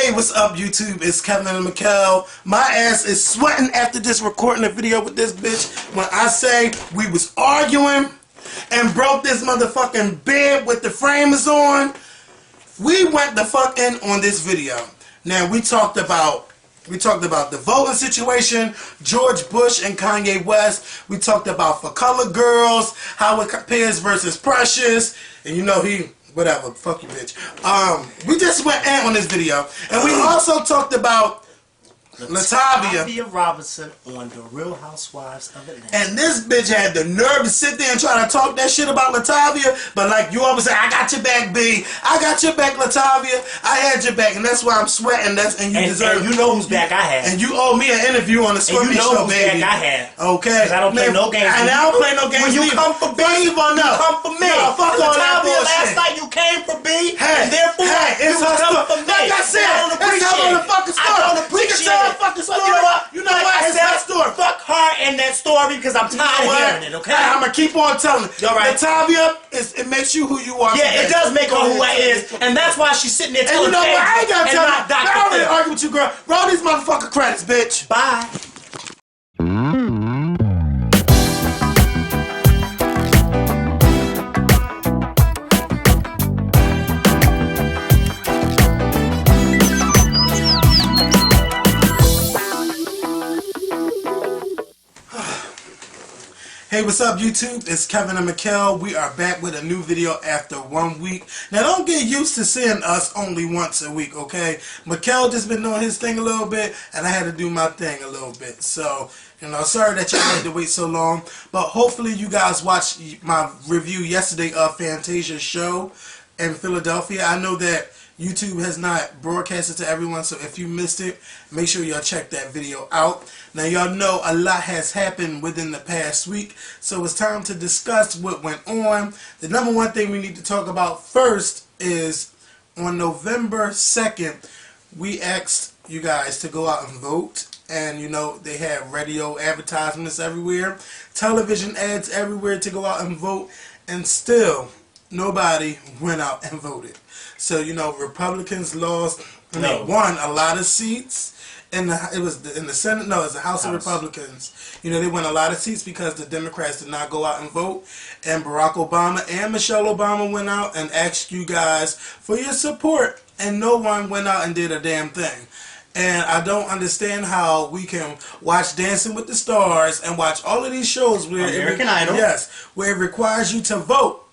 Hey, what's up, YouTube? It's Kevin and Makael. My ass is sweating after just recording a video with this bitch. When I say we was arguing and broke this motherfucking bed with the framers on, we went the fuck in on this video. Now we talked about the voting situation, George Bush and Kanye West. We talked about For Color Girls, how it compares versus Precious, and you know whatever, fuck you, bitch. We just went in on this video, and we also talked about Latavia Robinson on The Real Housewives of Atlanta. And this bitch had the nerve to sit there and try to talk that shit about Latavia, but like you always say, I got your back, B. I got your back, Latavia. I had your back, and that's why I'm sweating. And you deserve. And you know whose back I had. And you owe me an interview on the Skorpion show, baby. Back I had. Okay. Because I don't play no games. And I don't play no games. When you come for B, you come for me. No, fuck all that bullshit. Last night you came for B, hey, and therefore it's her story. Like I said, it's her motherfucking story. I don't appreciate it. Fucking story. You know what? It's her story. Fuck her and that story because I'm tired of hearing it, okay? I'm going to keep on telling it. All right. Latavia, it makes you who you are. Yeah, it does make her who I is. And that's why she's sitting there telling me. And you know what? I ain't got to tell you. I already argue with you, girl. Roll these motherfucking credits, bitch. Bye. Hey, what's up, YouTube? It's Kevin and Makael. We are back with a new video after 1 week. Now, don't get used to seeing us only once a week, okay? Makael just been doing his thing a little bit, and I had to do my thing a little bit. So, you know, sorry that y'all had to wait so long. But hopefully you guys watched my review yesterday of Fantasia's show in Philadelphia. I know that YouTube has not broadcasted to everyone, so if you missed it, make sure y'all check that video out. Now, y'all know a lot has happened within the past week, so it's time to discuss what went on. The number one thing we need to talk about first is on November 2nd, we asked you guys to go out and vote. And, you know, they had radio advertisements everywhere, television ads everywhere to go out and vote, and still nobody went out and voted. So, you know, Republicans lost, they won a lot of seats. It was in the Senate, no, it's the House of Republicans. You know, they won a lot of seats because the Democrats did not go out and vote. And Barack Obama and Michelle Obama went out and asked you guys for your support. And no one went out and did a damn thing. And I don't understand how we can watch Dancing with the Stars and watch all of these shows where American Idol. Yes, where it requires you to vote.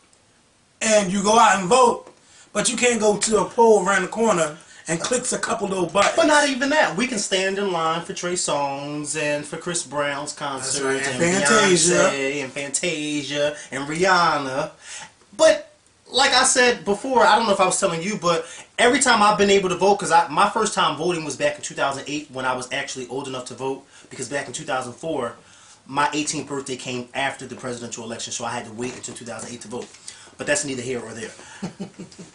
And you go out and vote. But you can't go to a poll around the corner and clicks a couple little buttons. But not even that. We can stand in line for Trey Songz and for Chris Brown's concert. Right. And Fantasia. Beyonce and Fantasia and Rihanna. But like I said before, I don't know if I was telling you, but every time I've been able to vote, because my first time voting was back in 2008 when I was actually old enough to vote, because back in 2004, my 18th birthday came after the presidential election, so I had to wait until 2008 to vote. But that's neither here or there.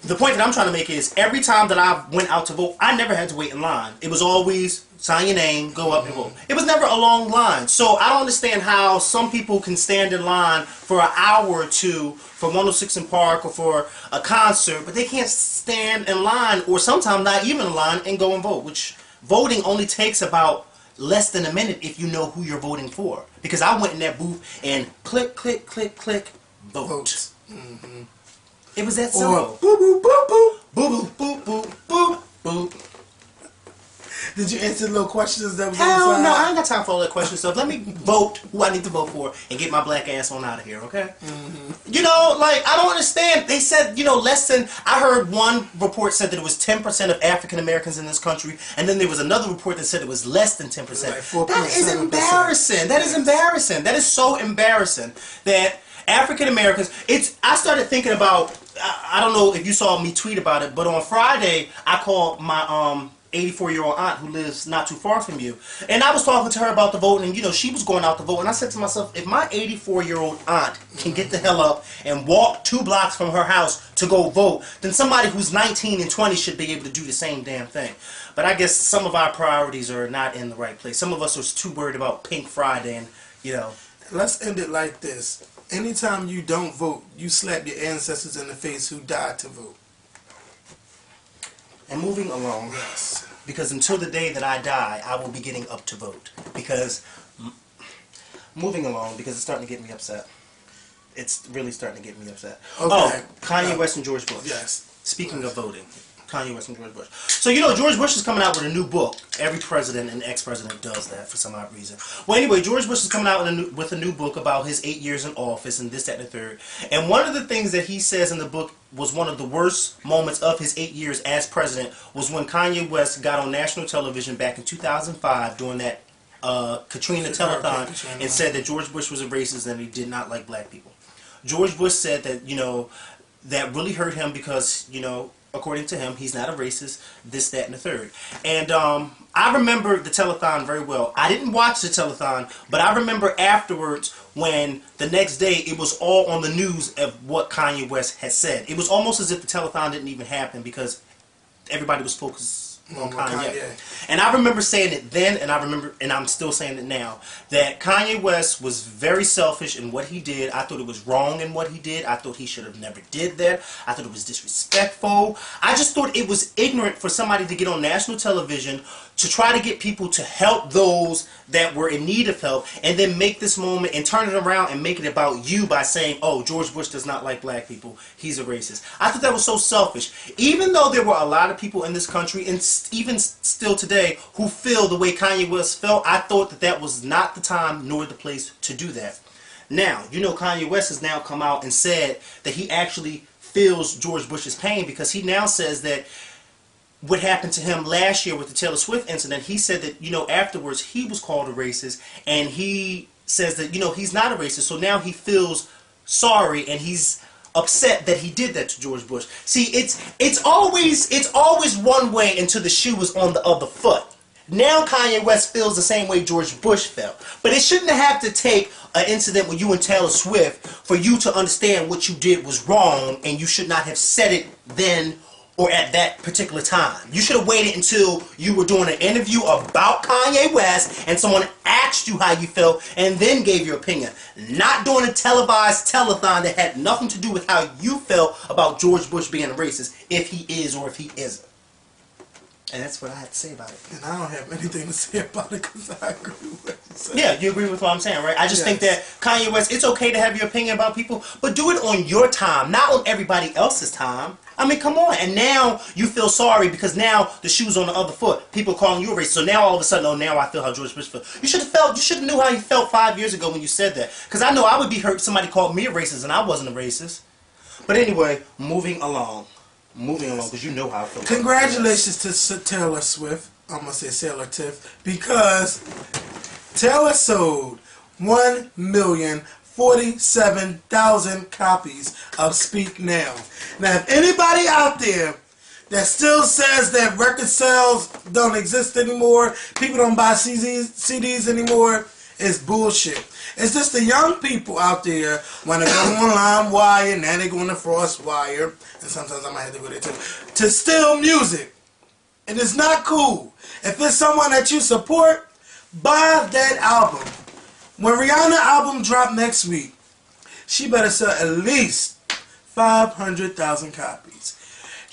The point that I'm trying to make is every time that I went out to vote, I never had to wait in line. It was always sign your name, go up and vote. It was never a long line. So I don't understand how some people can stand in line for an hour or two for 106 in Park or for a concert, but they can't stand in line or sometimes not even in line and go and vote, which voting only takes about less than a minute if you know who you're voting for. Because I went in that booth and click, click, click, click, vote. Mm-hmm. It was that simple. Or boop, boop, boop, boop. Boop, boop, boop, boop, boop, boop. Did you answer the little questions that was Hell inside? no, I ain't got time for all that question stuff. Let me vote who I need to vote for and get my black ass on out of here, okay? Mm-hmm. You know, like, I don't understand. They said, you know, less than, I heard one report said that it was 10% of African Americans in this country, and then there was another report that said it was less than 10%. Like that is embarrassing. That is embarrassing. That is so embarrassing that African Americans, I started thinking about, I don't know if you saw me tweet about it, but on Friday, I called my 84-year-old aunt who lives not too far from you. And I was talking to her about the vote, and, you know, she was going out to vote. And I said to myself, if my 84-year-old aunt can get the hell up and walk 2 blocks from her house to go vote, then somebody who's 19 and 20 should be able to do the same damn thing. But I guess some of our priorities are not in the right place. Some of us are too worried about Pink Friday and, you know. Let's end it like this. Anytime you don't vote, you slap your ancestors in the face who died to vote. And moving along. Yes. because until the day that I die, I will be getting up to vote. Because, moving along, because it's starting to get me upset. It's really starting to get me upset. Okay. Oh, Kanye West and George Bush. Yes. Speaking of voting, Kanye West and George Bush. So, you know, George Bush is coming out with a new book. Every president and ex-president does that for some odd reason. Well, anyway, George Bush is coming out with a new book about his 8 years in office and this, that, and the third. And one of the things that he says in the book was one of the worst moments of his 8 years as president was when Kanye West got on national television back in 2005 during that Katrina telethon and said that George Bush was a racist and he did not like black people. George Bush said that, you know, that really hurt him because, you know, according to him, he's not a racist, this, that, and the third. And I remember the telethon very well. I didn't watch the telethon, but I remember afterwards when the next day it was all on the news of what Kanye West had said. It was almost as if the telethon didn't even happen because everybody was focused on Kanye. And I remember saying it then, and I'm still saying it now, that Kanye West was very selfish in what he did. I thought it was wrong in what he did. I thought he should have never did that. I thought it was disrespectful. I just thought it was ignorant for somebody to get on national television to try to get people to help those that were in need of help, and then make this moment and turn it around and make it about you by saying, oh, George Bush does not like black people, he's a racist. I thought that was so selfish. Even though there were a lot of people in this country, and even still today, who feel the way Kanye West felt, I thought that that was not the time nor the place to do that. Now, you know, Kanye West has now come out and said that he actually feels George Bush's pain, because he now says that what happened to him last year with the Taylor Swift incident, he said that, you know, afterwards he was called a racist, and he says that, you know, he's not a racist, so now he feels sorry and he's upset that he did that to George Bush. See, it's always one way until the shoe is on the other foot. Now Kanye West feels the same way George Bush felt. But it shouldn't have to take an incident with you and Taylor Swift for you to understand what you did was wrong, and you should not have said it then or at that particular time. You should have waited until you were doing an interview about Kanye West and someone asked you how you felt and then gave your opinion. Not doing a televised telethon that had nothing to do with how you felt about George Bush being a racist, if he is or if he isn't. And that's what I had to say about it. And I don't have anything to say about it because I agree with what you said. Yeah, you agree with what I'm saying, right? I just think that Kanye West, it's okay to have your opinion about people, but do it on your time, not on everybody else's time. I mean, come on. And now you feel sorry because now the shoe's on the other foot. People are calling you a racist. So now all of a sudden, oh, now I feel how George Bush felt. You should have knew how you felt 5 years ago when you said that. Because I know I would be hurt if somebody called me a racist and I wasn't a racist. But anyway, moving along. Because you know how I feel. Congratulations to Taylor Swift. I'm going to say Taylor Tiff. Because Taylor sold 1,047,000 copies of Speak Now. Now, if anybody out there that still says that record sales don't exist anymore, people don't buy CDs anymore, it's bullshit. It's just the young people out there want to go on LimeWire, and now they go on the FrostWire, and sometimes I might have to go there too, to steal music. And it's not cool. If it's someone that you support, buy that album. When Rihanna's album drop next week, she better sell at least 500,000 copies.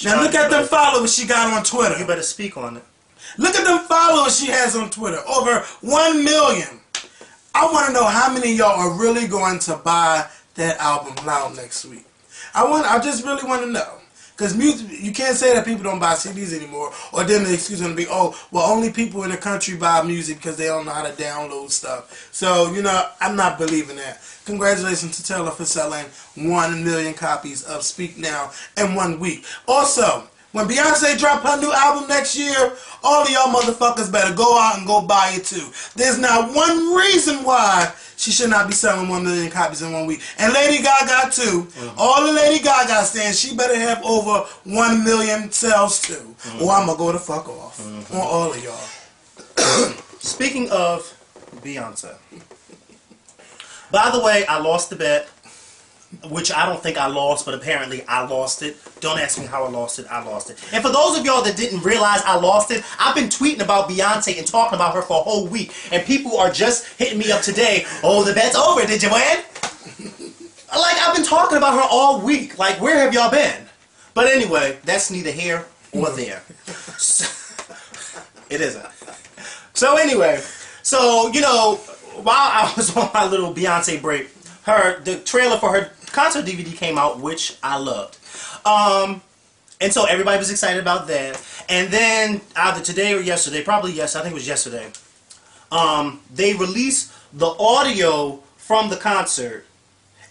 Now look at the followers she got on Twitter. You better speak on it. Look at the followers she has on Twitter. Over 1 million. I want to know how many of y'all are really going to buy that album out next week. I just really want to know. Because music, you can't say that people don't buy CDs anymore, or then the excuse going to be, oh, well, only people in the country buy music because they don't know how to download stuff. So, you know, I'm not believing that. Congratulations to Taylor for selling 1 million copies of Speak Now in 1 week. Also, when Beyonce drop her new album next year, all of y'all motherfuckers better go out and go buy it too. There's not one reason why she should not be selling 1 million copies in 1 week. And Lady Gaga too. All the Lady Gaga stands, she better have over 1 million sales too. Or I'm going to go the fuck off on all of y'all. Speaking of Beyonce. By the way, I lost the bet. Which I don't think I lost, but apparently I lost it. Don't ask me how I lost it. I lost it. And for those of y'all that didn't realize I lost it, I've been tweeting about Beyonce and talking about her for a whole week. And people are just hitting me up today. Oh, the bet's over. Did you win? Like, I've been talking about her all week. Like, where have y'all been? But anyway, that's neither here or there. It isn't. So anyway, so you know, while I was on my little Beyonce break, the trailer for her concert DVD came out, which I loved. And so everybody was excited about that. And then either today or yesterday, probably yes, I think it was yesterday, they released the audio from the concert.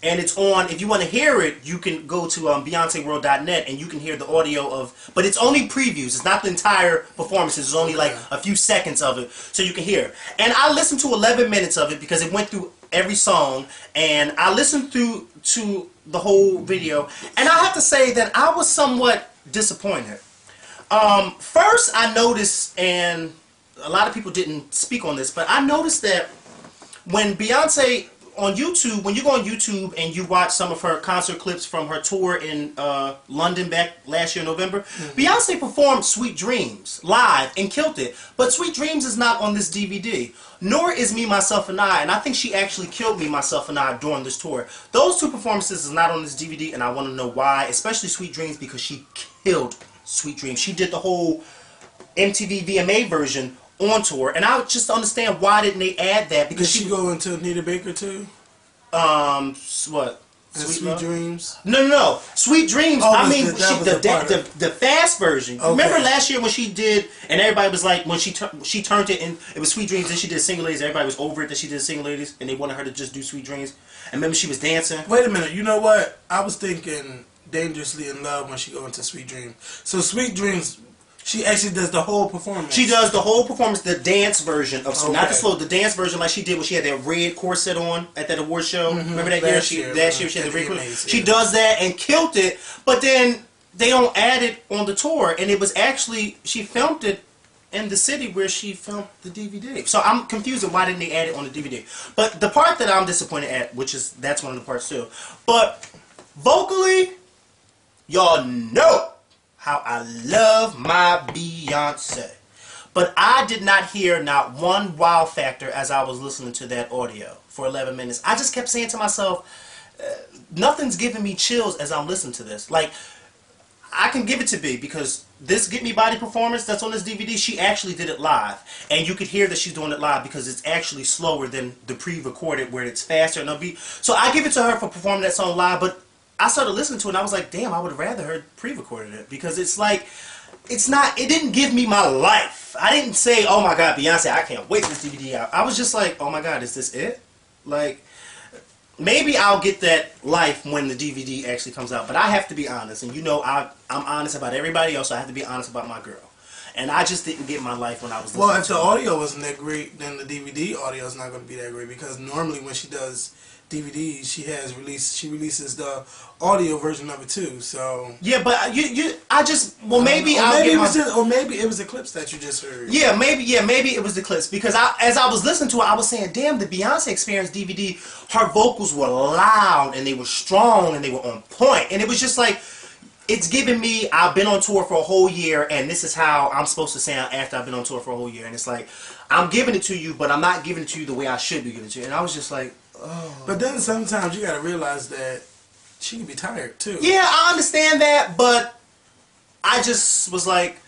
And it's on, if you want to hear it, you can go to BeyonceWorld.net and you can hear the audio of, but it's only previews. It's not the entire performance. It's only like a few seconds of it, so you can hear. And I listened to 11 minutes of it because it went through every song. And I listened through to the whole video. And I have to say that I was somewhat disappointed. First, I noticed, and a lot of people didn't speak on this, but I noticed that when Beyonce on YouTube, when you go on YouTube and you watch some of her concert clips from her tour in London back last year in November, Beyonce performed Sweet Dreams live and killed it. But Sweet Dreams is not on this DVD, nor is Me, Myself, and I. And I think she actually killed Me, Myself, and I during this tour. Those two performances is not on this DVD, and I want to know why, especially Sweet Dreams, because she killed Sweet Dreams. She did the whole MTV VMA version on tour, and I just understand why didn't they add that, because Did she go into Anita Baker too? What? Sweet Dreams? No. Sweet Dreams. Oh, I mean, the fast version. Okay. Remember last year when she did, and everybody was like, when she turned it, and it was Sweet Dreams, then she did Single Ladies. Everybody was over it that she did Single Ladies, and they wanted her to just do Sweet Dreams. And remember, she was dancing. Wait a minute. You know what? I was thinking Dangerously in Love when she go into Sweet Dreams. So Sweet Dreams, she actually does the whole performance. She does the whole performance, the dance version of not the slow, the dance version like she did when she had that red corset on at that award show. Remember that year? She had the red corset. She does that and killed it, but then they don't add it on the tour, and it was actually, she filmed it in the city where she filmed the DVD. So I'm confused at why didn't they add it on the DVD. But the part that I'm disappointed at, which is, that's one of the parts too. But vocally, y'all know how I love my Beyonce. But I did not hear not one wow factor as I was listening to that audio for 11 minutes. I just kept saying to myself, nothing's giving me chills as I'm listening to this. Like, I can give it to B, because this Get Me Body performance that's on this DVD, she actually did it live. And you could hear that she's doing it live because it's actually slower than the pre-recorded where it's faster and upbeat. So I give it to her for performing that song live, but I started listening to it and I was like, damn, I would have rather heard pre-recorded it, because it's like, it's not, it didn't give me my life. I didn't say, oh my God, Beyonce, I can't wait for this DVD out. I was just like, oh my God, is this it? Like, maybe I'll get that life when the DVD actually comes out, but I have to be honest, and you know I'm honest about everybody else, so I have to be honest about my girl. And I just didn't get my life when I was listening to it. Well, if the audio wasn't that great, then the DVD audio is not going to be that great, because normally when she does DVDs, she releases the audio version of it too. So yeah, but maybe maybe it was the clips that you just heard. Yeah, maybe it was the clips, because as I was listening to it, I was saying, damn, the Beyonce Experience DVD, her vocals were loud and they were strong and they were on point, and it was just like, it's giving me, I've been on tour for a whole year, and this is how I'm supposed to sound after I've been on tour for a whole year, and it's like, I'm giving it to you, but I'm not giving it to you the way I should be giving it to you, and I was just like, oh. But then sometimes you gotta realize that she can be tired too. Yeah, I understand that, but I just was like,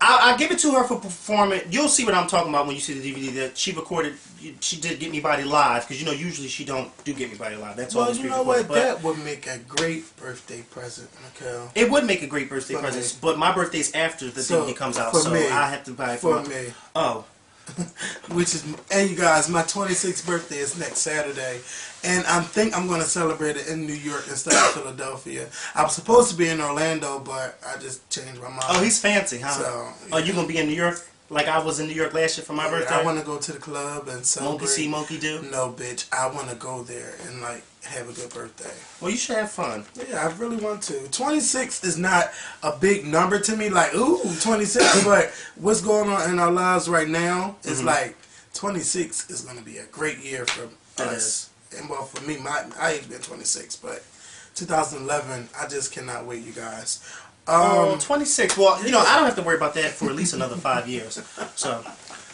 I give it to her for performing. You'll see what I'm talking about when you see the DVD that she recorded. She did Get Me Body live, because you know usually she don't do Get Me Body live. That's all. Well, you know what? That would make a great birthday present, Makael. It would make a great birthday present, but my birthday's after the DVD comes out, so I have to buy it for me. Oh. Which is, and you guys, my 26th birthday is next Saturday, and I think I'm going to celebrate it in New York instead of Philadelphia. I was supposed to be in Orlando, but I just changed my mind. Oh, he's fancy, huh? So, oh, you going to be in New York like I was in New York last year for my birthday? I want to go to the club and celebrate. Monkey see, monkey do? No, bitch. I want to go there and, like, have a good birthday. Well, you should have fun. Yeah, I really want to. 26 is not a big number to me, like, ooh, 26, but what's going on in our lives right now is like, 26 is going to be a great year for us. And well, for me, I ain't been 26, but 2011, I just cannot wait, you guys. 26. Well, you know, I don't have to worry about that for at least another 5 years. So,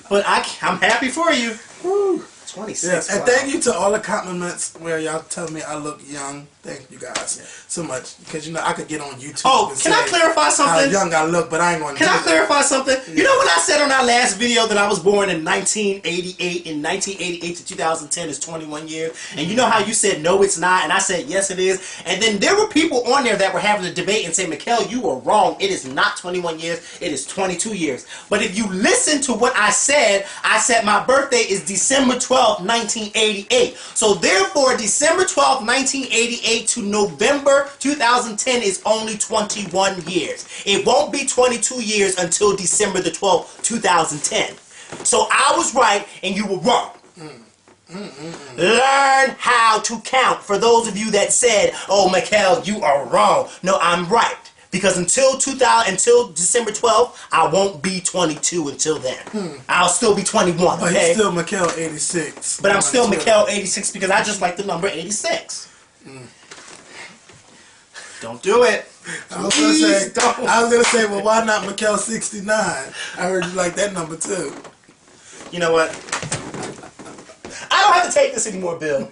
but I'm happy for you. Woo. 26. Yeah. And thank you to all the compliments where y'all tell me I look young. Thank you guys so much, because you know I could get on YouTube. Oh, and can I clarify something? How young I look, but I ain't gonna. Can I clarify something? Yeah. You know what I said on our last video that I was born in 1988, and 1988 to 2010 is 21 years, and you know how you said no, it's not, and I said yes, it is, and then there were people on there that were having a debate and say, Makael, you were wrong. It is not 21 years. It is 22 years. But if you listen to what I said my birthday is December 12th, 1988. So therefore, December 12th, 1988 to November 2010 is only 21 years. It won't be 22 years until December the 12th, 2010. So I was right and you were wrong. Learn how to count. For those of you that said, oh, Makael, you are wrong. No, I'm right. Because until December 12th, I won't be 22 until then. I'll still be 21, but okay? He's still Makael 86. But I'm still Makael 86 because I just like the number 86. Don't do it. I was gonna say, well, why not Makael 69? I heard you like that number too. You know what? I don't have to take this anymore, Bill.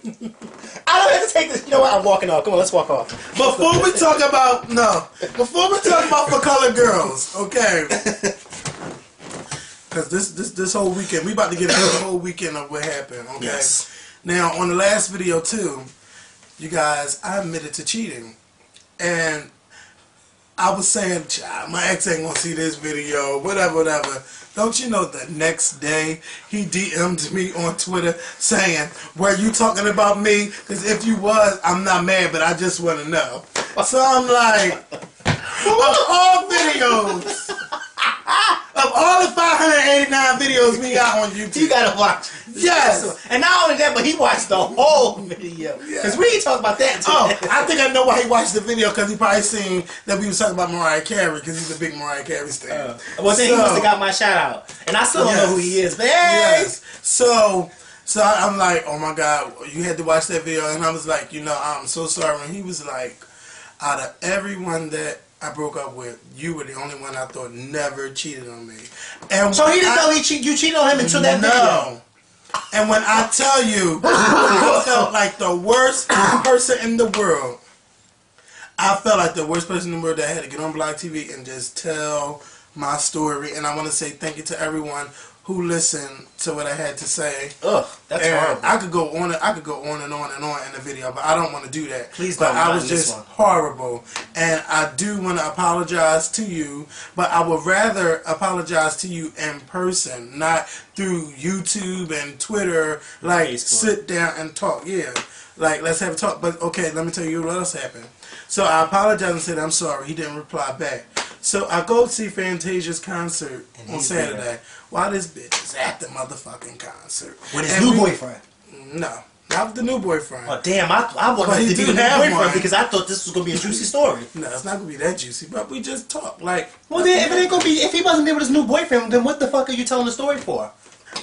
I don't have to take this. You know what? I'm walking off. Come on, let's walk off. Before we talk about for color girls, okay? Because this whole weekend, we about to get into the whole weekend of what happened, okay? Yes. Now, on the last video too, you guys, I admitted to cheating, and I was saying, my ex ain't gonna see this video, whatever. Don't you know the next day he DM'd me on Twitter saying, were you talking about me? Because if you was, I'm not mad, but I just want to know. So I'm like, of all videos, of all the 589 videos we got on YouTube, you gotta watch. Yes. And not only that, but he watched the whole video. Because we ain't talking about that today. Oh, I think I know why he watched the video, because he probably seen that we was talking about Mariah Carey, because he's a big Mariah Carey stan. Well, then he must have got my shout out. And I still don't know who he is, but hey! Yes. So I'm like, oh my God, you had to watch that video. And I was like, you know, I'm so sorry. And he was like, out of everyone that I broke up with, you were the only one I thought never cheated on me. And so he didn't know you cheated on him until that video? And when I tell you, I felt like the worst person in the world. I felt like the worst person in the world that had to get on Block TV and just tell my story. And I want to say thank you to everyone who listened to what I had to say. Ugh, that's horrible. I could go on and on in the video, but I don't want to do that. Please don't. But I was just horrible. And I do want to apologize to you, but I would rather apologize to you in person, not through YouTube and Twitter, like Facebook. Sit down and talk. Yeah. Like, let's have a talk. But okay, let me tell you what else happened. So I apologized and said, I'm sorry. He didn't reply back. So I go see Fantasia's concert on Saturday. There. While this bitch is at the motherfucking concert. With his new boyfriend? No. Not with the new boyfriend. Oh, damn. I wanted it to be the new boyfriend because I thought this was going to be a juicy story. No, it's not going to be that juicy, but we just talk. Like, well, then, if it ain't going to be, if he wasn't there with his new boyfriend, then what the fuck are you telling the story for?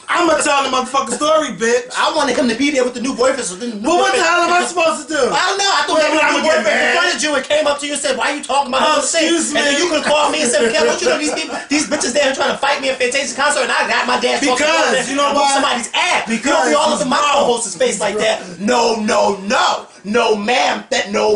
I'm gonna tell the motherfucking story, bitch. I wanted him to be there with the new boyfriend, so then the new what the hell am I supposed to do? I don't know. I thought the new boyfriend confronted you and came up to you and said, "Why are you talking about him?" Excuse me. And then you could call me and say, "Makael, don't you know these bitches there trying to fight me at Fantasia's concert?" And I got my dad talking about that. You know why? Somebody's ass. Because you don't be all up in my co-host's face like that. No, ma'am. No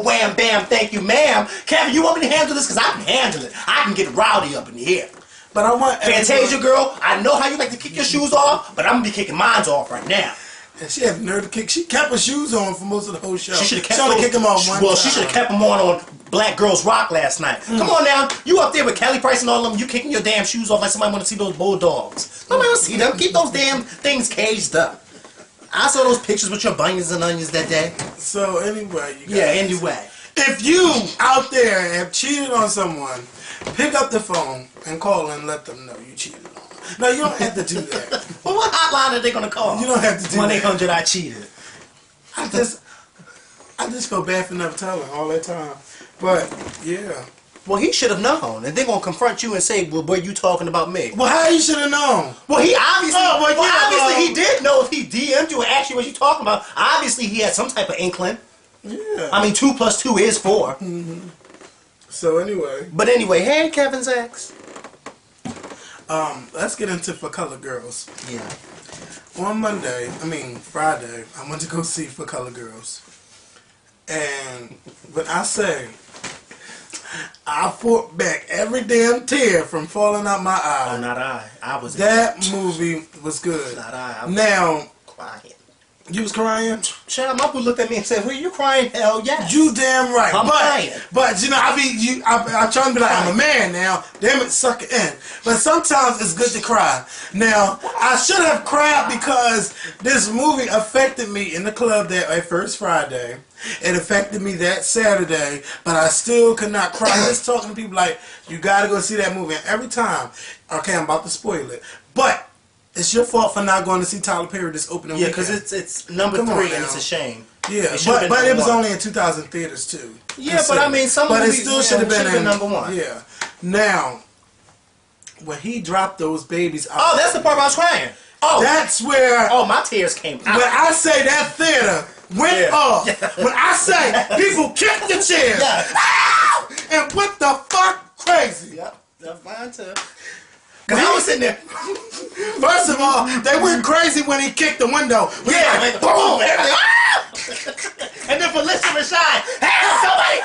wham bam. Thank you, ma'am. Kevin, you want me to handle this? Because I can handle it. I can get rowdy up in here. But I want Fantasia girl, I know how you like to kick your shoes off, but I'm gonna be kicking mine off right now. And she had the nerve to kick. She kept her shoes on for most of the whole show. She should have kept them on one time. Well, she should have kept them on Black Girls Rock last night. Come on now, you up there with Kelly Price and all of them, you kicking your damn shoes off like somebody want to see those bulldogs. Nobody want to see them. Keep those damn things caged up. I saw those pictures with your bunions and onions that day. So anyway, you guys. Yeah, anyway. If you out there have cheated on someone, pick up the phone and call and let them know you cheated on them. No, you don't have to do that. Well, what hotline are they going to call? You don't have to do that. 1-800 I cheated. I just feel bad for never telling all that time. But, yeah. Well, he should have known. And they're going to confront you and say, well, were you talking about me? Well, how you should have known? Well, he obviously, obviously he did know if he DM'd you and asked you what you talking about. Obviously, he had some type of inkling. Yeah. I mean, 2 + 2 is 4. Mm-hmm. So anyway. But anyway, hey, Kevin's ex. Let's get into For Color Girls. Yeah. On Friday, I went to go see For Color Girls. And when I say I fought back every damn tear from falling out my eye. Oh, not I. I was. That movie was good. Not I. I was Now, crying. you was crying? Shut up. My boo looked at me and said, "Well, you crying? Hell yes." You damn right. I'm crying. But you know, I'm trying to be like, I'm a man now. Damn it, suck it in. But sometimes it's good to cry. Now, I should have cried because this movie affected me in the club that first Friday. It affected me that Saturday, but I still could not cry. Just talking to people like, you gotta go see that movie. And every time, okay, I'm about to spoil it, but it's your fault for not going to see Tyler Perry this opening weekend. Yeah, because it's number 3 and it's a shame. Yeah, but it was only in 2,000 theaters too. Yeah, but I mean, some but movies, it still should have been in number 1. Yeah. Now, when he dropped those babies out, oh, that's the part where I was crying. Oh, that's where. Oh, my tears came out. When I say that theater went off, when I say people kicked the chairs, and what the fuck, crazy. Yep, that's mine too. Cause I was sitting there. First of all, they went crazy when he kicked the window. Like, boom, and then Felicia Rashad, hey, somebody,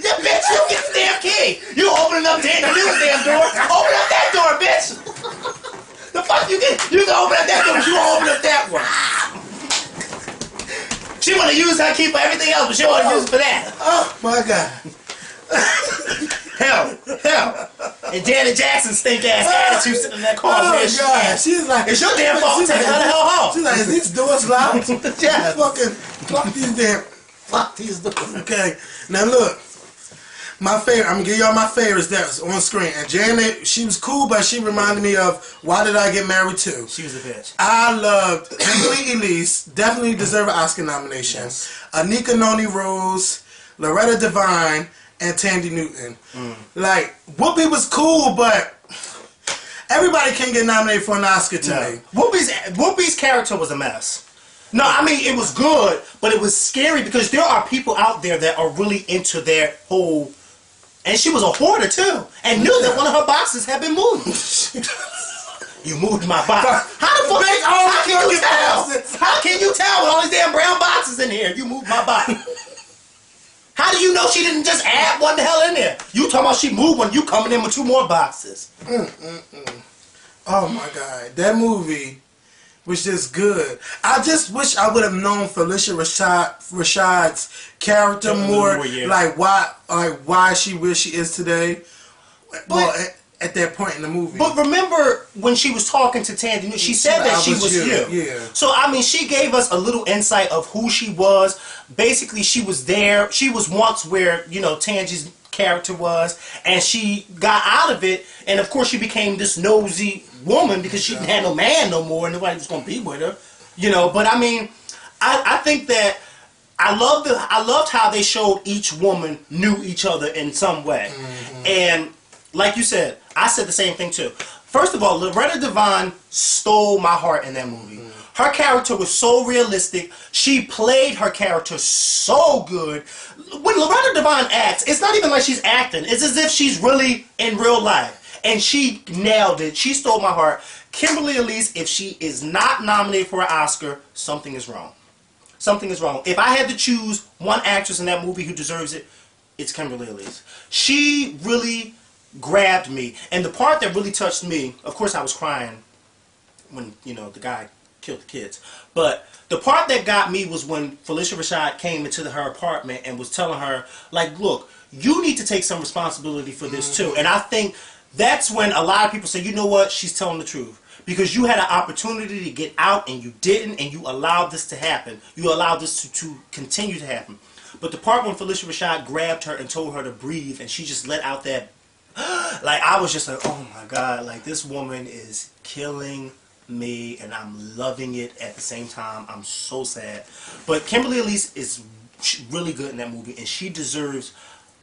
yeah, bitch, you get the damn key. You opening up the damn door. Open up that door, bitch. The fuck you can open up that door, but you won't open up that one. She want to use her key for everything else, but she want to use it for that. Oh my God. Hell. And Janet Jackson's stink ass attitude sitting in that car. Oh God. She's like, it's your damn fault. Take her the hell home. She's like, is these doors locked? Yeah. Fuck these doors. Okay. Now look. My favorite, I'm gonna give y'all my favorites that's on screen. And Janet, she was cool, but she reminded me of Why Did I Get Married To? She was a bitch. I loved Kimberly Elise, definitely deserve an Oscar nomination. Yes. Anika Noni Rose, Loretta Devine, and Tandy Newton. Like, Whoopi was cool, but everybody can get nominated for an Oscar to me. Whoopi's character was a mess. No, I mean, it was good, but it was scary because there are people out there that are really into their whole... And she was a hoarder, too. And knew that one of her boxes had been moved. You moved my box. How the fuck... How can you tell? How can you tell with all these damn brown boxes in here? You moved my box. How do you know she didn't just add one the hell in there? You talking about she moved one, you coming in with 2 more boxes. Oh, my God. That movie was just good. I just wish I would have known Felicia Rashad's character more, like why she where she is today. Well, at that point in the movie. But remember when she was talking to Tandy, she said that she was you. Yeah. So I mean, she gave us a little insight of who she was. Basically, she was there. She was once where Tandy's character was, and she got out of it, and of course she became this nosy woman because she didn't have no man no more and nobody was going to be with her, but I mean, I think that I loved how they showed each woman knew each other in some way. And like you said, I said the same thing too. First of all, Loretta Devine stole my heart in that movie. Her character was so realistic. She played her character so good. When Loretta Devine acts, it's not even like she's acting. It's as if she's really in real life. And she nailed it. She stole my heart. Kimberly Elise, if she is not nominated for an Oscar, something is wrong. Something is wrong. If I had to choose one actress in that movie who deserves it, it's Kimberly Elise. She really grabbed me. And the part that really touched me, of course I was crying when, the guy killed the kids. But the part that got me was when Felicia Rashad came into her apartment and was telling her, like, look, you need to take some responsibility for this too. And I think that's when a lot of people say, you know what, she's telling the truth. Because you had an opportunity to get out and you didn't, and you allowed this to happen. You allowed this to continue to happen. But the part when Felicia Rashad grabbed her and told her to breathe, and she just let out that, like, I was just like, oh my God, like, this woman is killing me, and I'm loving it at the same time. I'm so sad. But Kimberly Elise is really good in that movie, and she deserves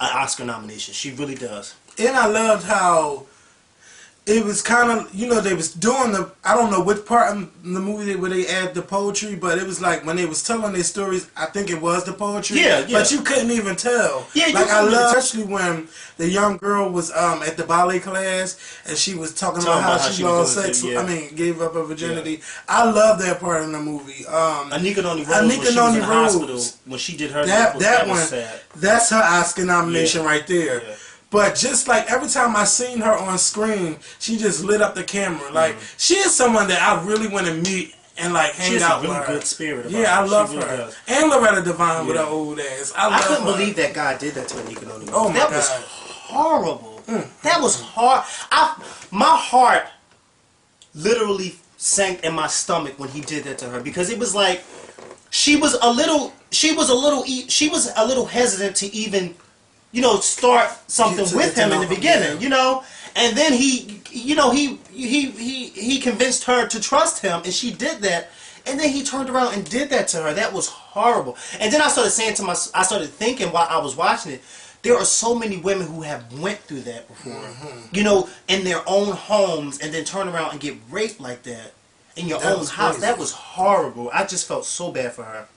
an Oscar nomination. She really does. And I loved how it was kind of, you know, they was doing the, I don't know which part of the movie where they add the poetry, but it was like when they was telling their stories, I think it was the poetry. Yeah, yeah. But you couldn't even tell. Yeah, like I love, especially when the young girl was at the ballet class and she was talking about how she lost sex. I mean, gave up her virginity. Yeah. I love that part in the movie. Anika Noni Rose when she was in the hospital when she did her that one. Sad. That's her Oscar nomination right there. Yeah. But just like every time I seen her on screen, she just lit up the camera. Like she is someone that I really want to meet and like hang out with. She's a really good spirit. Yeah, I love her. Really and Loretta Devine with her old ass. I couldn't believe that guy did that to Anika Noni Rose. Oh my God, that was horrible. That was hard. My heart literally sank in my stomach when he did that to her because it was like she was a little hesitant to even, you know, start something with him in the beginning, you know, and then he convinced her to trust him, and she did that, and then he turned around and did that to her. That was horrible. And then I started thinking while I was watching it, there are so many women who have went through that before, you know, in their own homes, and then turn around and get raped like that in your own house. Crazy. That was horrible. I just felt so bad for her.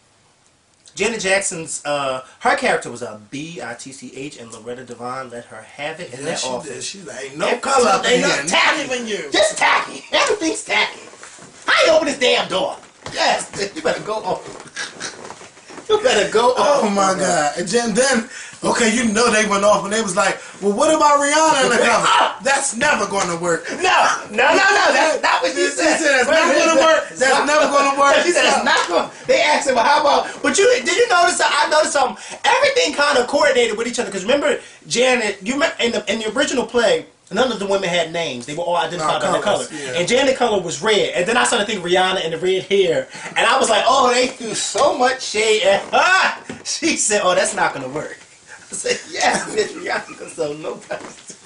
Janet Jackson's, her character was a B-I-T-C-H, and Loretta Devine let her have it in that office. She's like, ain't no color up in here. Tacky than you. Just tacky. Everything's tacky. How you open this damn door? Yes, you better go on. You better go on. Oh my God. And then, okay, you know they went off and they was like, well, what about Rihanna in the cover? That's never going to work. No. That's not what she said. She said that's not going to work. That's never going to work. She said that's not going to. They asked her, well, how about, but did you notice, I noticed something, everything kind of coordinated with each other, because remember, Janet, you remember, in the original play, none of the women had names. They were all identified by their color. Yeah. And Janet's color was red. And then I started thinking Rihanna and the red hair. And I was like, oh, they threw so much shade at her. She said, oh, that's not going to work. I said, yes, Miss Rihanna can sell no price.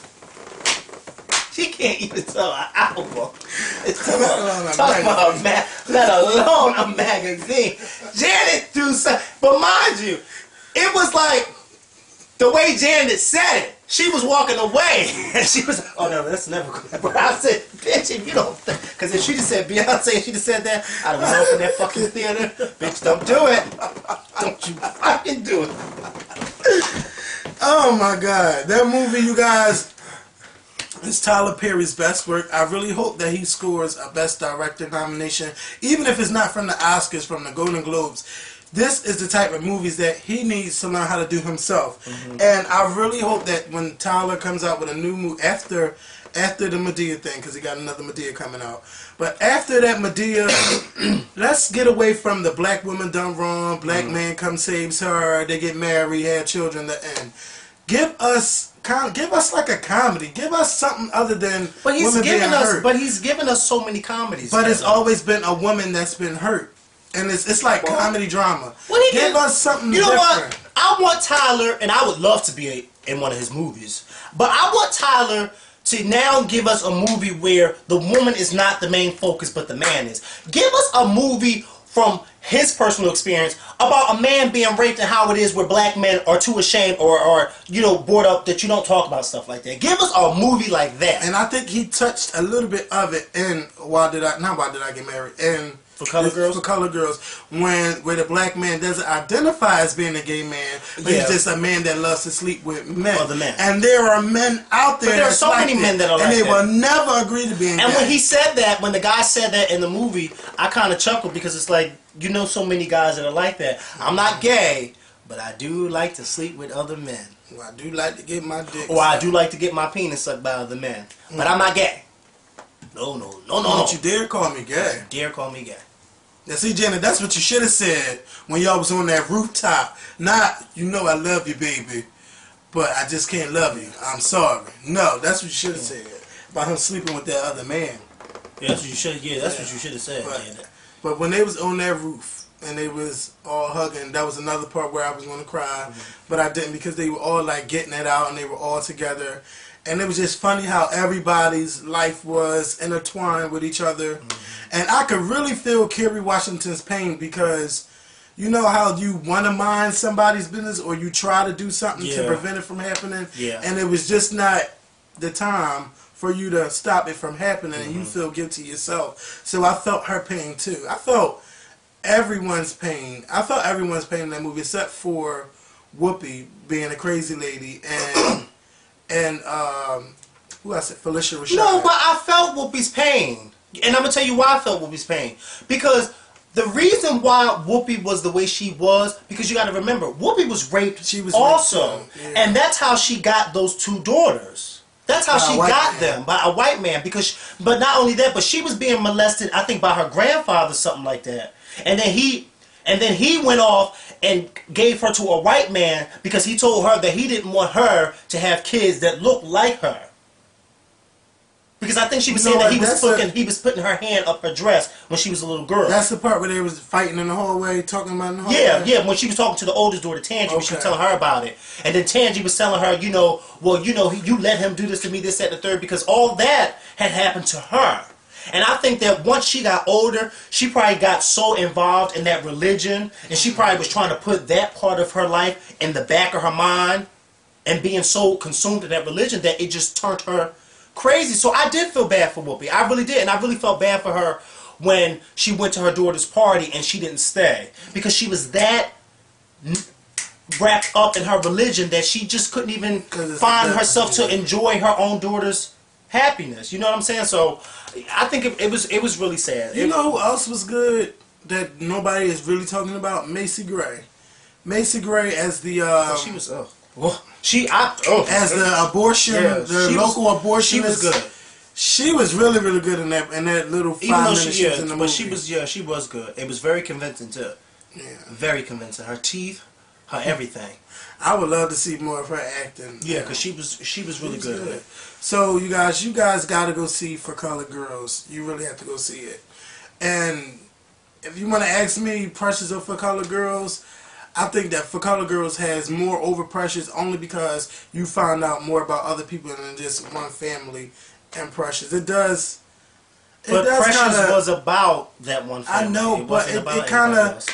She can't even sell an album. Talk about let alone a magazine. Janet threw some, but mind you, it was like the way Janet said it. She was walking away, and she was, oh no, that's never good. But I said, bitch, if you don't, because if she just said Beyonce and she just said that, I'd have opened that fucking theater. Bitch, don't do it. Don't you fucking do it. Oh my God, that movie, you guys, is Tyler Perry's best work. I really hope that he scores a Best Director nomination, even if it's not from the Oscars, from the Golden Globes. This is the type of movies that he needs to learn how to do himself. And I really hope that when Tyler comes out with a new movie, after the Medea thing, because he got another Medea coming out, but after that Medea, let's get away from the black woman done wrong, black man comes saves her, they get married, have children, the end. Give us like a comedy. Give us something other than women being hurt. But he's given us so many comedies. But it's always been a woman that's been hurt. And it's like comedy drama. Give us something different. You know what? I want Tyler, and I would love to be in one of his movies, but I want Tyler to now give us a movie where the woman is not the main focus, but the man is. Give us a movie from his personal experience about a man being raped and how it is where black men are too ashamed or you know, bored up that you don't talk about stuff like that. Give us a movie like that. And I think he touched a little bit of it in Why Did I Get Married? And For Colored Girls? For Colored Girls, where the black man doesn't identify as being a gay man, but he's just a man that loves to sleep with men. Other men. And there are men out there. But there are so many men that are like that. And they will never agree to being gay. And when he said that, when the guy said that in the movie, I kind of chuckled because it's like, you know, so many guys that are like that. I'm not gay, but I do like to sleep with other men. Well, I do like to get my dick Or I do like to get my penis sucked by other men. But I'm not gay. No. Don't you dare call me gay. Dare call me gay. Now see, Janet, that's what you should have said when y'all was on that rooftop. Not, you know I love you, baby, but I just can't love you. I'm sorry. No, that's what you should have said about him sleeping with that other man. Yeah, that's what you should. Yeah, that's what you should have said. Janet. But when they was on that roof and they was all hugging, that was another part where I was going to cry, but I didn't because they were all like getting it out and they were all together. And it was just funny how everybody's life was intertwined with each other. And I could really feel Kerry Washington's pain because you know how you want to mind somebody's business or you try to do something to prevent it from happening? Yeah. And it was just not the time for you to stop it from happening, and you feel guilty yourself. So I felt her pain too. I felt everyone's pain. I felt everyone's pain in that movie except for Whoopi being a crazy lady and who else? Felicia Rashad. No, but I felt Whoopi's pain, and I'm gonna tell you why I felt Whoopi's pain. Because the reason why Whoopi was the way she was, because you got to remember, Whoopi was raped. She was also, raped too, yeah. and that's how she got those 2 daughters. That's how she got them, by a white man. But not only that, but she was being molested, I think, by her grandfather, something like that. And then he went off and gave her to a white man because he told her that he didn't want her to have kids that looked like her. Because I think she was saying that he was putting her hand up her dress when she was a little girl. That's the part where they was fighting in the hallway, talking about in the hallway? Yeah, when she was talking to the oldest daughter, Tangie, she was telling her about it. And then Tangie was telling her, you let him do this to me, this, that, and the third, because all that had happened to her. And I think that once she got older, she probably got so involved in that religion, and she probably was trying to put that part of her life in the back of her mind, and being so consumed in that religion that it just turned her crazy. So I did feel bad for Whoopi. I really did. And I really felt bad for her when she went to her daughter's party and she didn't stay. Because she was that wrapped up in her religion that she just couldn't even find herself to enjoy her own daughter's happiness. You know what I'm saying? So I think it was really sad. You know who else was good that nobody is really talking about? Macy Gray. Macy Gray as the she was as the abortion, local abortionist. She was good. She was really, really good in that little 5 minutes she was in the movie. She was good. It was very convincing too. Yeah, very convincing. Her teeth, her everything. I would love to see more of her acting. Yeah, because she was really good. So you guys got to go see For Colored Girls. You really have to go see it. And if you want to ask me, Precious or For Colored Girls, I think that For Colored Girls has more over Precious only because you find out more about other people than just one family and Precious. It does. But Precious was about that one family. I know, but it kind of.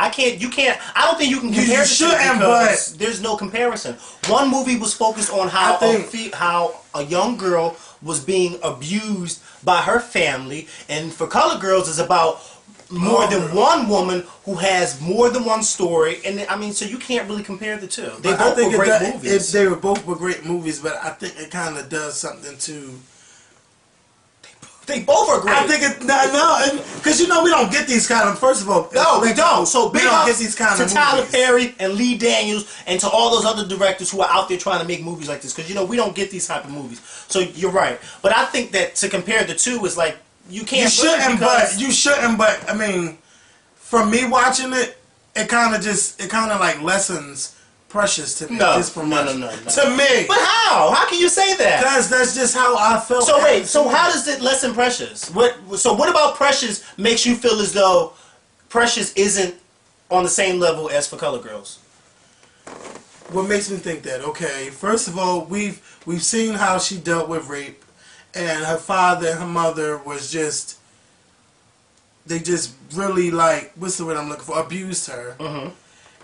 I don't think you can compare the two because there's no comparison. One movie was focused on how a young girl was being abused by her family, and For Colored Girls is about more than one woman who has more than one story, and I mean, so you can't really compare the two. They both were great movies. They were both great movies, but I think it kind of does something to. They both are great. I think because we don't get these kind of. First of all, no, we don't. So we don't get these kind of movies. To Tyler Perry and Lee Daniels and to all those other directors who are out there trying to make movies like this, because we don't get these type of movies. So you're right, but I think that to compare the two is like you can't. You shouldn't. But I mean, for me watching it, it kind of like lessens Precious to me. No. To me. But how? How can you say that? Because that's just how I felt. So wait. So how does it lessen Precious? So what about Precious makes you feel as though Precious isn't on the same level as For Colored Girls? What makes me think that? Okay, first of all, we've seen how she dealt with rape, and her father and her mother was just. They just really what's the word I'm looking for? Abused her. Mm-hmm.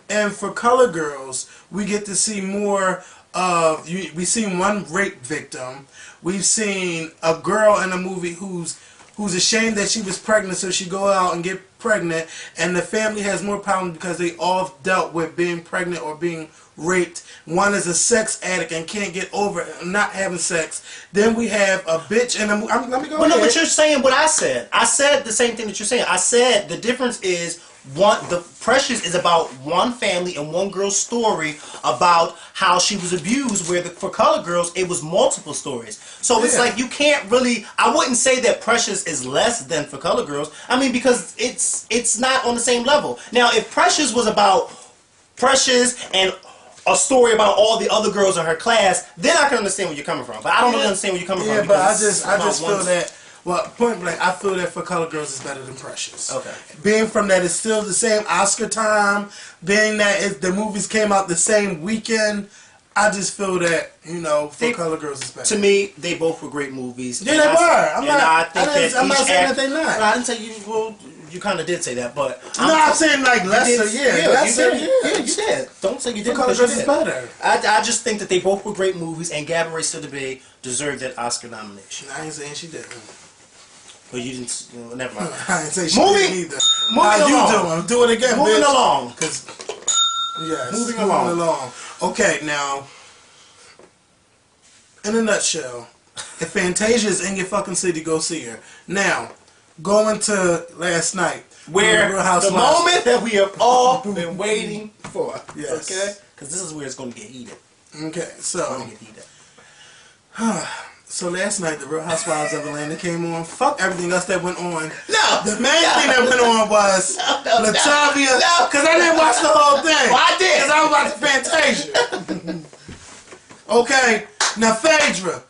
And For Colored Girls, we get to see more of. We've seen one rape victim. We've seen a girl in a movie who's ashamed that she was pregnant, so she go out and get pregnant, and the family has more problems because they all dealt with being pregnant or being raped. One is a sex addict and can't get over not having sex. Then we have a bitch and let me go ahead. No, but you're saying what I said. I said the same thing that you're saying. I said the difference is the Precious is about one family and one girl's story about how she was abused, where For Colored Girls it was multiple stories. So it's like you can't really. I wouldn't say that Precious is less than For Colored Girls. I mean, because it's not on the same level. Now, if Precious was about Precious and a story about all the other girls in her class, then I can understand where you're coming from. But I don't really understand where you're coming from. Yeah, but I just feel that. Well, point blank, I feel that For Colored Girls is better than Precious. Okay. Being from that, it's still the same Oscar time. Being that the movies came out the same weekend, I just feel that For Colored Girls is better. To me, they both were great movies. Yeah, they were. I'm not saying that they're not. I didn't say you. Well, you kind of did say that, but I'm saying like lesser, lesser, you did. Don't say you didn't. Color Dress is better. I just think that they both were great movies, and Gabby Race to the Bay deserved that Oscar nomination. I ain't saying she didn't. But you didn't. Never mind. I ain't saying she didn't either. How you doing? Do it again, moving bitch. along. Yes. Moving along. Okay, now, in a nutshell, if Fantasia is in your fucking city, go see her. Now, going to last night, where the moment that we have all been waiting for. Yes. Okay? Because this is where it's going to get heated. Okay, so. So last night, the Real Housewives of Atlanta came on. Fuck everything else that went on. No! The main thing that went on was Latavia. Because I didn't watch the whole thing. Well, I did. Because I was watching Fantasia. Okay, now Phaedra.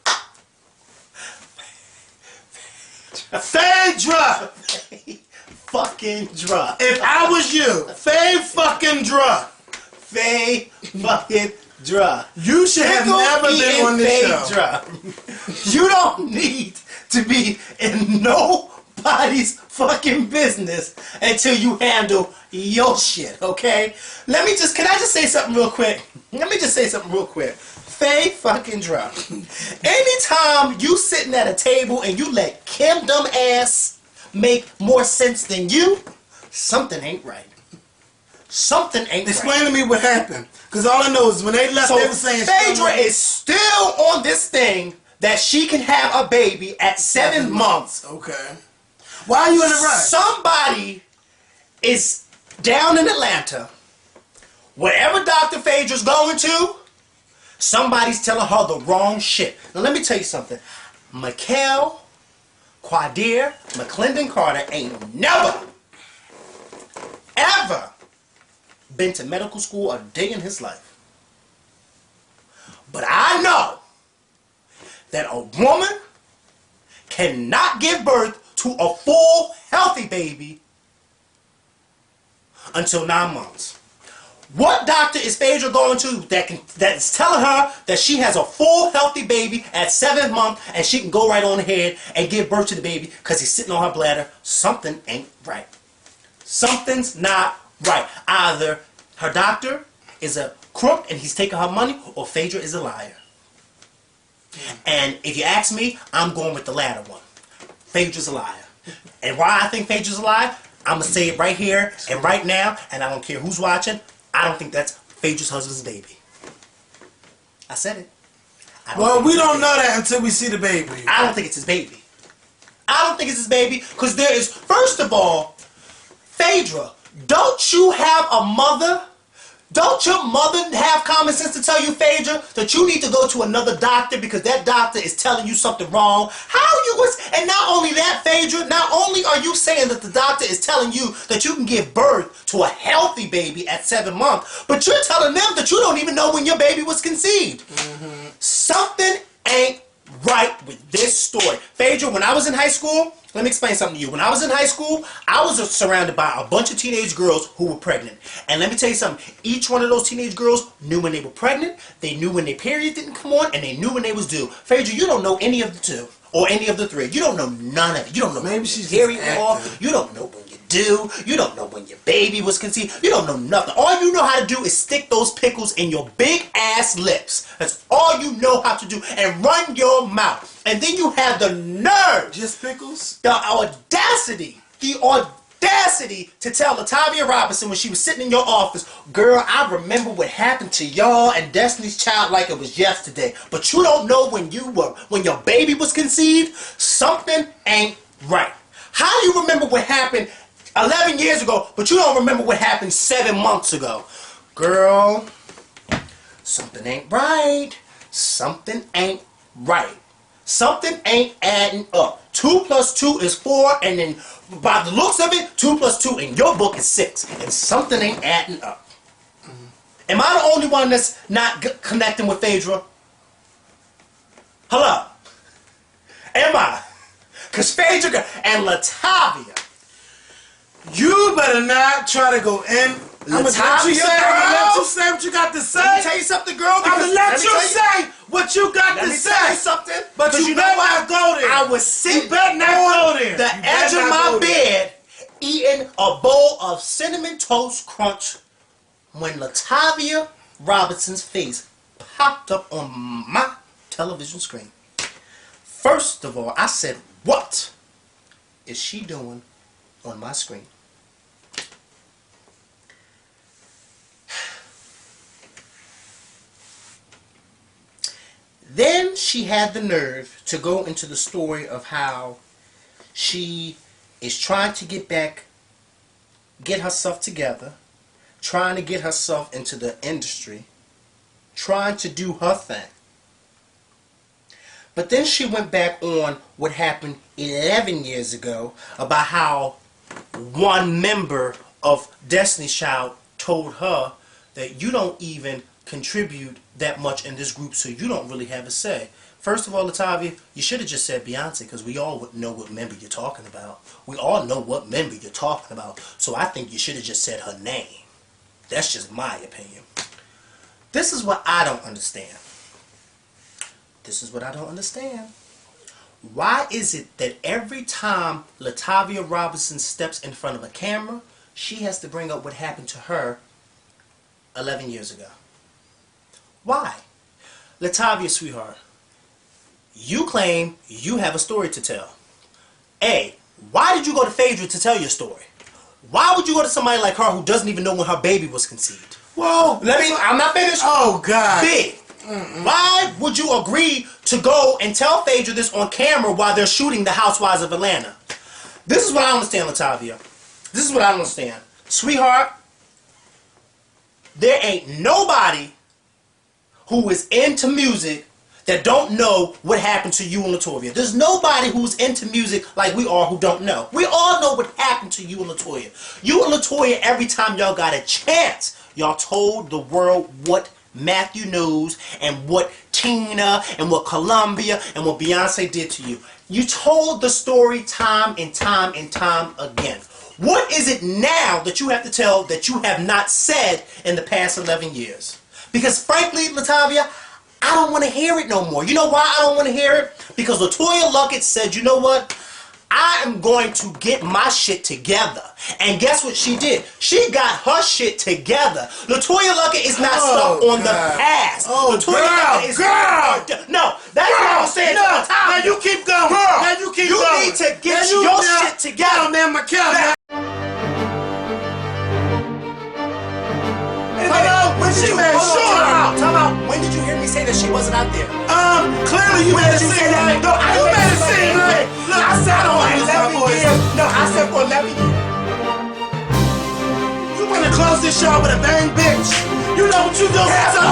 Phaedra! Fucking Dra. If I was you, fucking Dra. Fucking Dra. You should have never been on this show. You don't need to be in nobody's fucking business until you handle your shit, okay? Can I just say something real quick? Fucking Dra. Anytime you sitting at a table and you let Kim dumb ass make more sense than you, something ain't right. Something ain't Explain right. to me what happened. Because all I know is when they left, they were saying... Phaedra is still on this thing that she can have a baby at 7 months. Okay. Why are you in a rush? Somebody is down in Atlanta. Whatever Dr. Phaedra's going to, somebody's telling her the wrong shit. Now let me tell you something. Makael, Quadir, McClendon Carter ain't never, ever been to medical school a day in his life. But I know that a woman cannot give birth to a full, healthy baby until 9 months. What doctor is Phaedra going to that's telling her that she has a full, healthy baby at 7 months and she can go right on ahead and give birth to the baby because he's sitting on her bladder? Something ain't right. Something's not right. Either her doctor is a crook and he's taking her money, or Phaedra is a liar. And if you ask me, I'm going with the latter one. Phaedra's a liar. And why I think Phaedra's a liar, I'm going to say it right here and right now, and I don't care who's watching, I don't think that's Phaedra's husband's baby. I said it. Well, we don't know that until we see the baby. I don't think it's his baby. I don't think it's his baby because there is, first of all, Phaedra, don't you have a mother? Don't your mother have common sense to tell you, Phaedra, that you need to go to another doctor because that doctor is telling you something wrong? And not only that, Phaedra, not only are you saying that the doctor is telling you that you can give birth to a healthy baby at 7 months, but you're telling them that you don't even know when your baby was conceived. Mm-hmm. Something ain't right with this story. Phaedra, when I was in high school, let me explain something to you. When I was in high school, I was surrounded by a bunch of teenage girls who were pregnant. And let me tell you something. Each one of those teenage girls knew when they were pregnant, they knew when their period didn't come on, and they knew when they was due. Phaedra, you don't know any of the two. Or any of the three. You don't know none of it. You don't know maybe she's period off. You don't know when you do. You don't know when your baby was conceived. You don't know nothing. All you know how to do is stick those pickles in your big ass lips. That's all you know how to do. And run your mouth. And then you have the nerve. Just pickles? The audacity to tell Latavia Robinson when she was sitting in your office, girl, I remember what happened to y'all and Destiny's Child like it was yesterday. But you don't know when your baby was conceived. Something ain't right. How do you remember what happened 11 years ago, but you don't remember what happened 7 months ago? Girl, something ain't right. Something ain't right. Something ain't adding up. 2 plus 2 is 4, and then by the looks of it, 2 plus 2 in your book is 6, and something ain't adding up. Am I the only one that's not connecting with Phaedra? Hello? Am I? Because Phaedra and Latavia. You better not try to go in. I'm gonna let you say what you got to say. Let me tell you something, girl. I'm gonna let you say what you got to say. Let me tell you something. But you better not go there. I was sitting you better not go there. The edge of my bed, eating a bowl of Cinnamon Toast Crunch when Latavia Robinson's face popped up on my television screen. First of all, I said, what is she doing on my screen? Then she had the nerve to go into the story of how she is trying to get herself together, trying to get herself into the industry, trying to do her thing. But then she went back on what happened 11 years ago about how one member of Destiny's Child told her that you don't even contribute that much in this group, so you don't really have a say. First of all, Latavia, you should have just said Beyonce, because we all would know what member you're talking about. We all know what member you're talking about, so I think you should have just said her name. That's just my opinion. This is what I don't understand. This is what I don't understand. Why is it that every time Latavia Robinson steps in front of a camera, she has to bring up what happened to her 11 years ago? Why? Latavia, sweetheart, you claim you have a story to tell. A, why did you go to Phaedra to tell your story? Why would you go to somebody like her who doesn't even know when her baby was conceived? Whoa, I'm not finished. Oh, God. B, why would you agree to go and tell Phaedra this on camera while they're shooting The Housewives of Atlanta? This is what I don't understand, Latavia. This is what I don't understand. Sweetheart, there ain't nobody who is into music that don't know what happened to you and Latoya. There's nobody who's into music like we are who don't know. We all know what happened to you and Latoya. You and Latoya, every time y'all got a chance, y'all told the world what Matthew knows and what Tina and what Columbia and what Beyonce did to you. You told the story time and time and time again. What is it now that you have to tell that you have not said in the past 11 years? Because frankly, Latavia, I don't want to hear it no more. You know why I don't want to hear it? Because Latoya Luckett said, you know what? I am going to get my shit together. And guess what she did? She got her shit together. Latoya Luckett is not stuck on the past. Oh, Latoya Luckett is no, that's what I'm saying. No, now you keep going. Girl, now you keep you going. need to get your shit together. Man, Makael. When she made sure. Time out. When did you hear me say that she wasn't out there? Clearly you made it seem like. No, you made it seem like. Look, I said I don't want to use my voice. No, I said for 11 years. You want to close this show with a bang, bitch. You know what you do? Everybody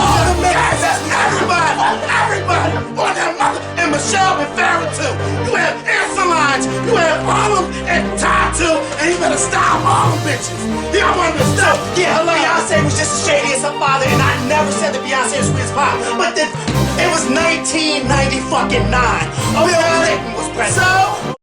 on that mother, and Michelle and Farrah too. You have answer lines. You have all of them and tied to, and you better stop all them bitches. You don't want to stop. Yeah, Beyonce was just as shady as her father, and I never said that Beyonce was sweet as pie. But then it was 1990 fucking 9. Bill Clinton was president. So.